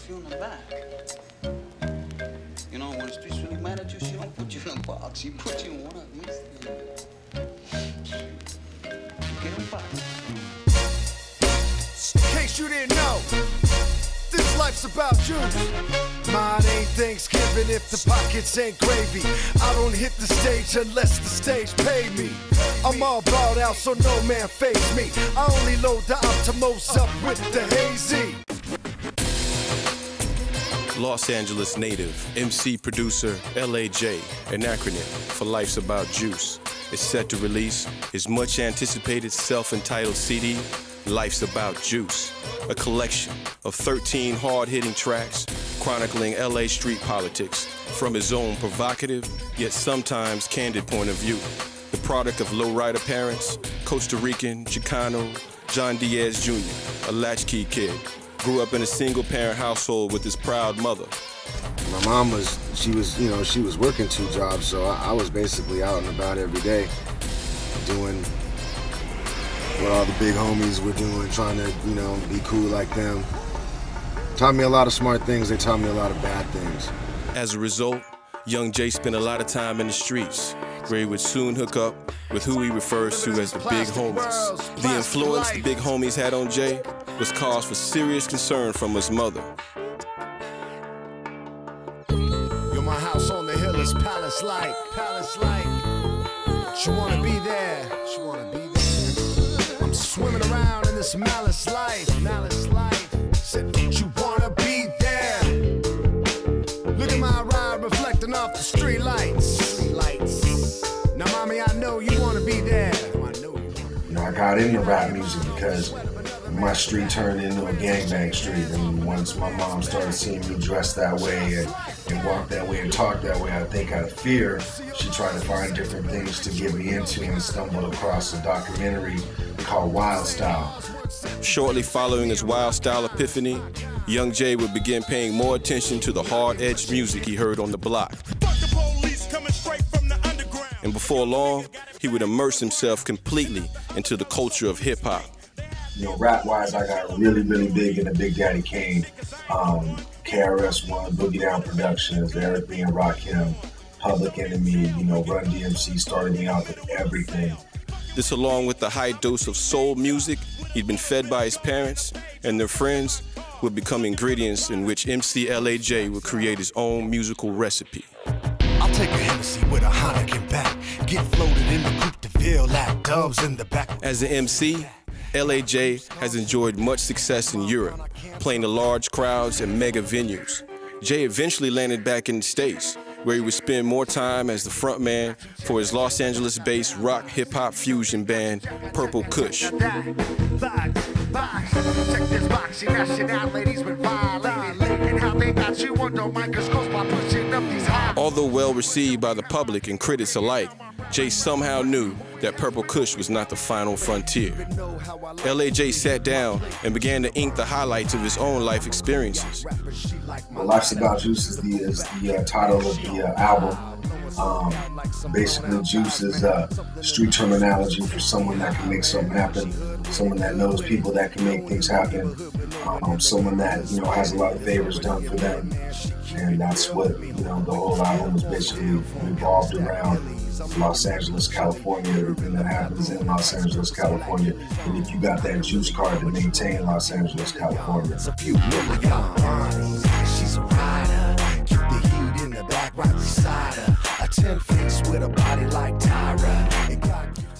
you in the back. You know, when the street's really mad at you, she don't put you in a box. She put you in one of these things. Get a box. In case you didn't know, this life's about juice. Mine ain't Thanksgiving if the pockets ain't gravy. I don't hit the stage unless the stage pay me. I'm all brought out so no man face me. I only load the Optimos up with the hazy. Los Angeles native, MC producer L.A.J, an acronym for Life's About Juice, is set to release his much anticipated self-entitled CD, Life's About Juice, a collection of 13 hard-hitting tracks chronicling LA street politics from his own provocative yet sometimes candid point of view. The product of lowrider parents, Costa Rican, Chicano, John Diaz Jr., a latchkey kid, grew up in a single-parent household with his proud mother. My mom she was working 2 jobs, so I was basically out and about every day doing what all the big homies were doing, trying to, be cool like them. Taught me a lot of smart things, they taught me a lot of bad things. As a result, young Jay spent a lot of time in the streets, where he would soon hook up with who he refers to as the big homies. The influence the big homies had on Jay was cause for serious concern from his mother. Yo, my house on the hill is palace-like, palace-like. She wanna be there, she wanna be there. I'm swimming around in this malice life, malice life. Said, don't you wanna be there? Look at my ride reflecting off the street lights. Now, mommy, I know you wanna be there. I got into rap music because my street turned into a gangbang street, and once my mom started seeing me dress that way and walk that way and talk that way, I think out of fear, she tried to find different things to get me into and stumbled across a documentary called Wild Style. Shortly following his Wild Style epiphany, young Jay would begin paying more attention to the hard-edged music he heard on the block. And before long, he would immerse himself completely into the culture of hip-hop. Rap-wise, I got really, really big into Big Daddy Kane, KRS-One, Boogie Down Productions, Eric B. and Rakim, Public Enemy, Run DMC started me out with everything. This, along with the high dose of soul music he'd been fed by his parents and their friends, would become ingredients in which MC L.A.J would create his own musical recipe. I'll take a Hennessy with a Heineken back, get floated in the Coupe de Ville like doves in the back. As an MC, L.A.J has enjoyed much success in Europe, playing to large crowds and mega venues. Jay eventually landed back in the States, where he would spend more time as the frontman for his Los Angeles-based rock hip-hop fusion band, Purple Kush. Although well received by the public and critics alike, Jay somehow knew that Purple Kush was not the final frontier. L.A.J sat down and began to ink the highlights of his own life experiences. Well, Life's About Juice is the title of the album. Basically, juice is street terminology for someone that can make something happen, someone that knows people that can make things happen, someone that has a lot of favors done for them, and that's what the whole album was basically revolved around. Los Angeles, California, everything that happens in Los Angeles, California, and if you got that juice card to maintain Los Angeles, California. She's a rider, keep the heat in the back right beside her. A 10-face with a body like Tyra.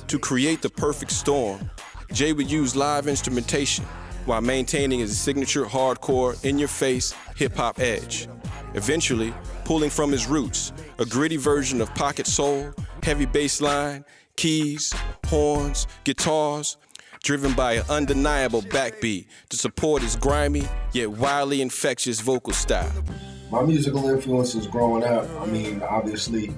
To create the perfect storm, Jay would use live instrumentation while maintaining his signature hardcore, in-your-face hip-hop edge. Eventually, pulling from his roots, a gritty version of pocket soul, heavy bass line, keys, horns, guitars, driven by an undeniable backbeat to support his grimy yet wildly infectious vocal style. My musical influences growing up, obviously,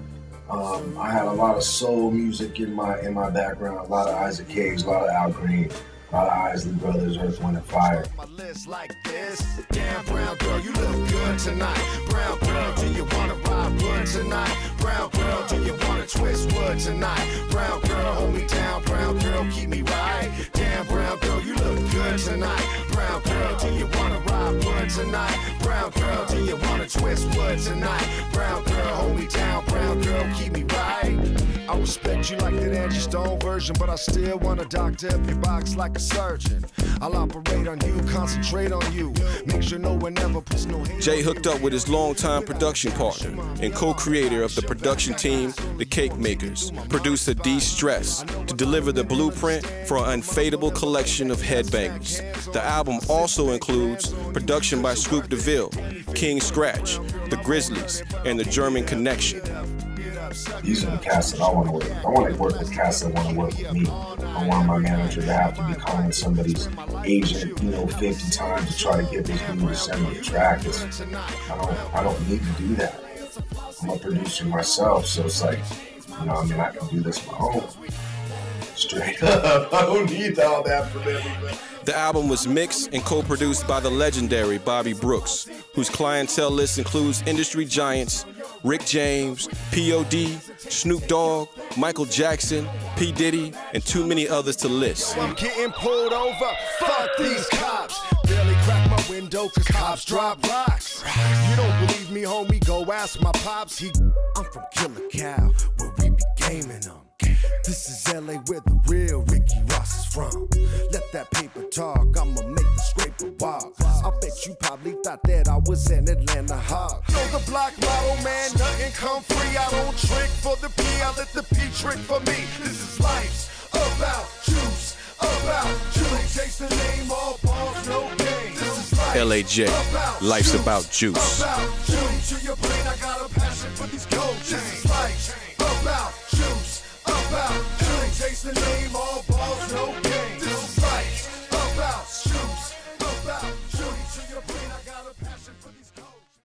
I had a lot of soul music in my background, a lot of Isaac Hayes, a lot of Al Green, a lot of Isley Brothers, Earth, Wind and Fire. My list like this. Damn, brown girl, you look good tonight. Brown girl, do you wanna ride wood tonight? Brown girl, do you wanna twist wood tonight? Brown girl, hold me down. Brown girl, keep me right. Damn, brown girl, you look good tonight. Brown girl. girl, do you wanna ride wood tonight? Brown girl, do you wanna twist wood tonight? Brown girl, hold me down. Brown girl, keep me right. I respect you like that Angie Stone version, but I still want a doctor up your box like a surgeon. I'll operate on you, concentrate on you, make sure no one ever puts no hate. Jay hooked up with his longtime production partner and co-creator of the production team, The Cake Makers, producer D-Stress, to deliver the blueprint for an unfadable collection of headbangers. The album also includes production by Scoop DeVille, King Scratch, The Grizzlies, and The German Connection. These are the cats that I want to work with. I want to work with cats that want to work with me. I want my manager to have to be calling somebody's agent, 50 times to try to get this dude to send me a track. I don't need to do that. I'm a producer myself, so it's like, I can do this on my own. Straight up, I don't need all that from everybody. The album was mixed and co-produced by the legendary Bobby Brooks, whose clientele list includes industry giants Rick James, P.O.D., Snoop Dogg, Michael Jackson, P. Diddy, and too many others to list. I'm getting pulled over, fuck these cops. Barely crack my window cause cops drop rocks. You don't believe me, homie, go ask my pops. I'm from Killer Cow, where we be gaming them. This is L.A. where the real Ricky Ross is from. Let that paper talk, I'ma make the scraper walk. I bet you probably thought that I was an Atlanta hawk. Know the block motto, man, nothing come free. I don't trick for the P, I let the P trick for me. This is life's about juice, about juice. Chase the name, all balls, no game. This is L.A.J. Life's about juice. About juice. To your brain, I got a passion for these gold chains. This is life about juice. About juice. Chase the name.